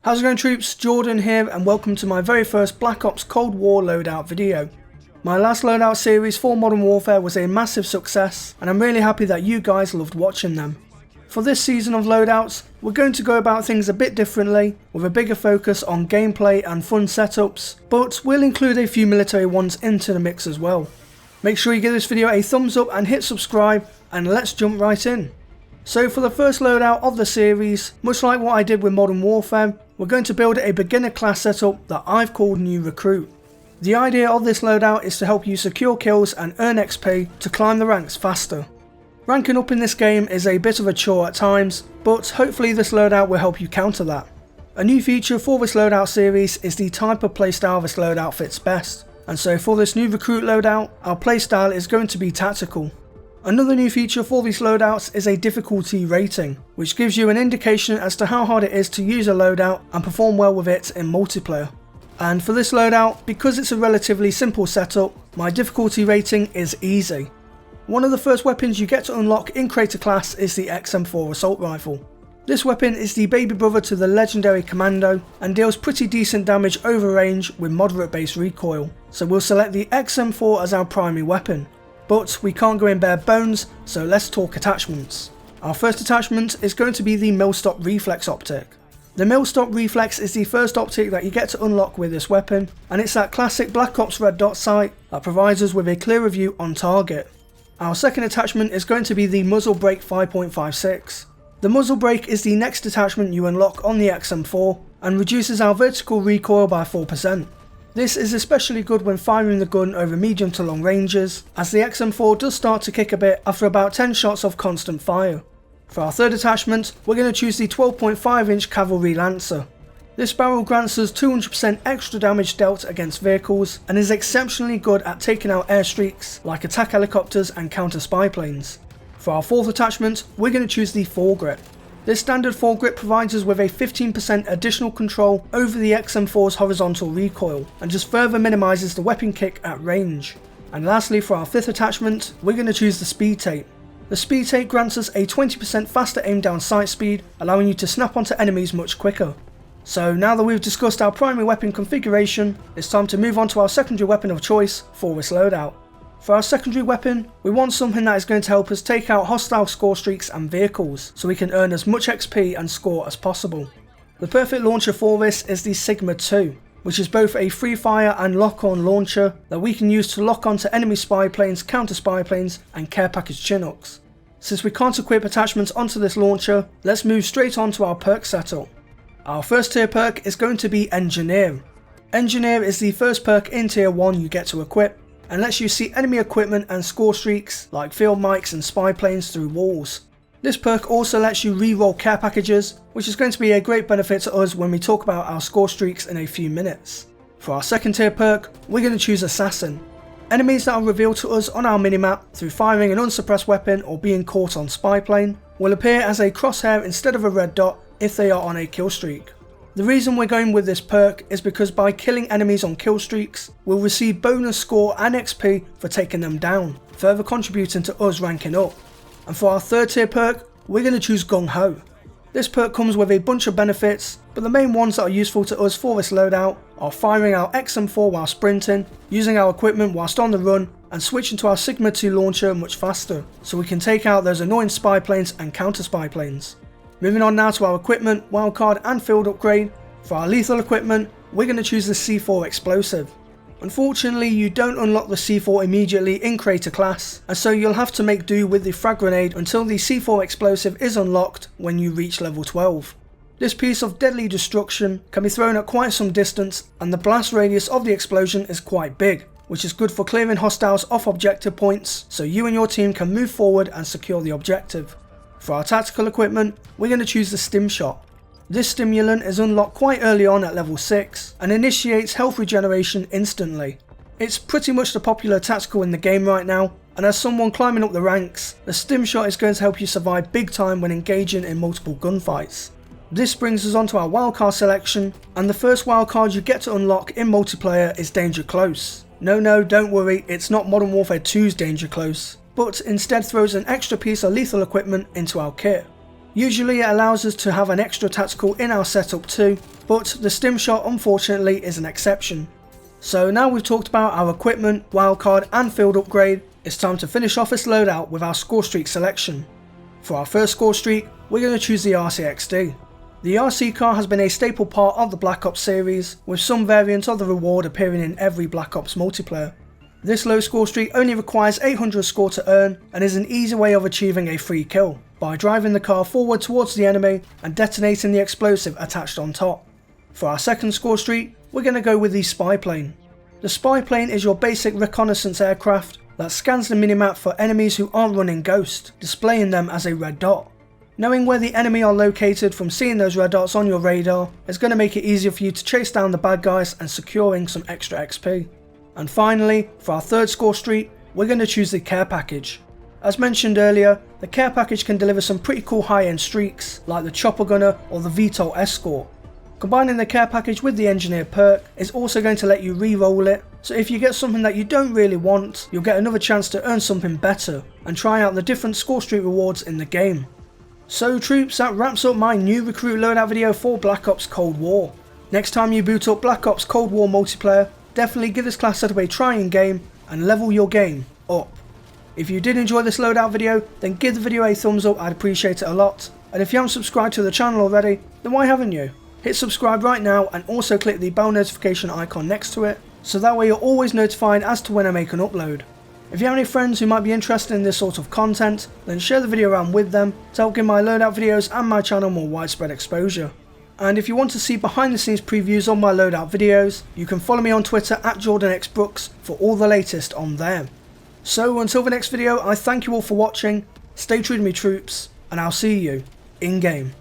How's it going, troops? Jordan here, and welcome to my very first Black Ops Cold War loadout video. My last loadout series for Modern Warfare was a massive success, and I'm really happy that you guys loved watching them. For this season of loadouts, we're going to go about things a bit differently, with a bigger focus on gameplay and fun setups, but we'll include a few military ones into the mix as well. Make sure you give this video a thumbs up and hit subscribe, and let's jump right in. So for the first loadout of the series, much like what I did with Modern Warfare, we're going to build a beginner class setup that I've called New Recruit. The idea of this loadout is to help you secure kills and earn XP to climb the ranks faster. Ranking up in this game is a bit of a chore at times, but hopefully this loadout will help you counter that. A new feature for this loadout series is the type of playstyle this loadout fits best, and so for this New Recruit loadout, our playstyle is going to be tactical. Another new feature for these loadouts is a difficulty rating, which gives you an indication as to how hard it is to use a loadout and perform well with it in multiplayer. And for this loadout, because it's a relatively simple setup, my difficulty rating is easy. One of the first weapons you get to unlock in Creator Class is the XM4 Assault Rifle. This weapon is the baby brother to the legendary Commando and deals pretty decent damage over range with moderate base recoil, so we'll select the XM4 as our primary weapon. But we can't go in bare bones, so let's talk attachments. Our first attachment is going to be the Millstop Reflex optic. The Millstop Reflex is the first optic that you get to unlock with this weapon, and it's that classic Black Ops red dot sight that provides us with a clearer view on target. Our second attachment is going to be the Muzzle Brake 5.56. The Muzzle Brake is the next attachment you unlock on the XM4 and reduces our vertical recoil by 4%. This is especially good when firing the gun over medium to long ranges, as the XM4 does start to kick a bit after about 10 shots of constant fire. For our third attachment, we're going to choose the 12.5 inch Cavalry Lancer. This barrel grants us 200% extra damage dealt against vehicles and is exceptionally good at taking out airstreaks like attack helicopters and counter spy planes. For our fourth attachment, we're going to choose the foregrip. This standard foregrip provides us with a 15% additional control over the XM4's horizontal recoil and just further minimises the weapon kick at range. And lastly, for our fifth attachment, we're going to choose the speed tape. The speed tape grants us a 20% faster aim down sight speed, allowing you to snap onto enemies much quicker. So now that we've discussed our primary weapon configuration, it's time to move on to our secondary weapon of choice for this loadout. For our secondary weapon, we want something that is going to help us take out hostile score streaks and vehicles, so we can earn as much XP and score as possible. The perfect launcher for this is the Sigma 2, which is both a free fire and lock-on launcher that we can use to lock onto enemy spy planes, counter spy planes and care package Chinooks. Since we can't equip attachments onto this launcher, let's move straight on to our perk setup. Our first tier perk is going to be Engineer. Engineer is the first perk in tier 1 you get to equip, and lets you see enemy equipment and score streaks like field mics and spy planes through walls. This perk also lets you re-roll care packages, which is going to be a great benefit to us when we talk about our score streaks in a few minutes. For our second tier perk, we're going to choose Assassin. Enemies that are revealed to us on our minimap through firing an unsuppressed weapon or being caught on spy plane will appear as a crosshair instead of a red dot if they are on a kill streak. The reason we're going with this perk is because by killing enemies on kill streaks, we'll receive bonus score and XP for taking them down, further contributing to us ranking up. And for our third tier perk, we're going to choose Gung Ho. This perk comes with a bunch of benefits, but the main ones that are useful to us for this loadout are firing our XM4 while sprinting, using our equipment whilst on the run, and switching to our Sigma 2 launcher much faster, so we can take out those annoying spy planes and counter spy planes. Moving on now to our equipment, wildcard and field upgrade. For our lethal equipment, we're going to choose the C4 explosive. Unfortunately, you don't unlock the C4 immediately in Creator Class, and so you'll have to make do with the frag grenade until the C4 explosive is unlocked when you reach level 12. This piece of deadly destruction can be thrown at quite some distance, and the blast radius of the explosion is quite big, which is good for clearing hostiles off objective points so you and your team can move forward and secure the objective. For our tactical equipment, we're going to choose the Stim Shot. This stimulant is unlocked quite early on at level 6 and initiates health regeneration instantly. It's pretty much the popular tactical in the game right now, and as someone climbing up the ranks, the Stim Shot is going to help you survive big time when engaging in multiple gunfights. This brings us on to our wildcard selection, and the first wildcard you get to unlock in multiplayer is Danger Close. No, don't worry, it's not Modern Warfare 2's Danger Close, but instead throws an extra piece of lethal equipment into our kit. Usually it allows us to have an extra tactical in our setup too, but the stim shot unfortunately is an exception. So now we've talked about our equipment, wildcard and field upgrade, it's time to finish off this loadout with our Scorestreak selection. For our first Scorestreak, we're going to choose the RCXD. The RC car has been a staple part of the Black Ops series, with some variant of the reward appearing in every Black Ops multiplayer. This low score streak only requires 800 score to earn and is an easy way of achieving a free kill, by driving the car forward towards the enemy and detonating the explosive attached on top. For our second score streak, we're going to go with the spy plane. The spy plane is your basic reconnaissance aircraft that scans the minimap for enemies who aren't running Ghost, displaying them as a red dot. Knowing where the enemy are located from seeing those red dots on your radar is going to make it easier for you to chase down the bad guys and securing some extra XP. And finally, for our third score streak, we're going to choose the care package. As mentioned earlier, the care package can deliver some pretty cool high-end streaks like the chopper gunner or the VTOL escort. Combining the care package with the engineer perk is also going to let you re-roll it, so if you get something that you don't really want, you'll get another chance to earn something better and try out the different score streak rewards in the game. So troops, that wraps up my new recruit loadout video for Black Ops Cold War. Next time you boot up Black Ops Cold War multiplayer, definitely give this class setup a try in game and level your game up. If you did enjoy this loadout video, then give the video a thumbs up, I'd appreciate it a lot. And if you haven't subscribed to the channel already, then why haven't you? Hit subscribe right now and also click the bell notification icon next to it, so that way you're always notified as to when I make an upload. If you have any friends who might be interested in this sort of content, then share the video around with them to help give my loadout videos and my channel more widespread exposure. And if you want to see behind the scenes previews on my loadout videos, you can follow me on Twitter at jordanxbrookes for all the latest on there. So until the next video, I thank you all for watching, stay true to me troops, and I'll see you in game.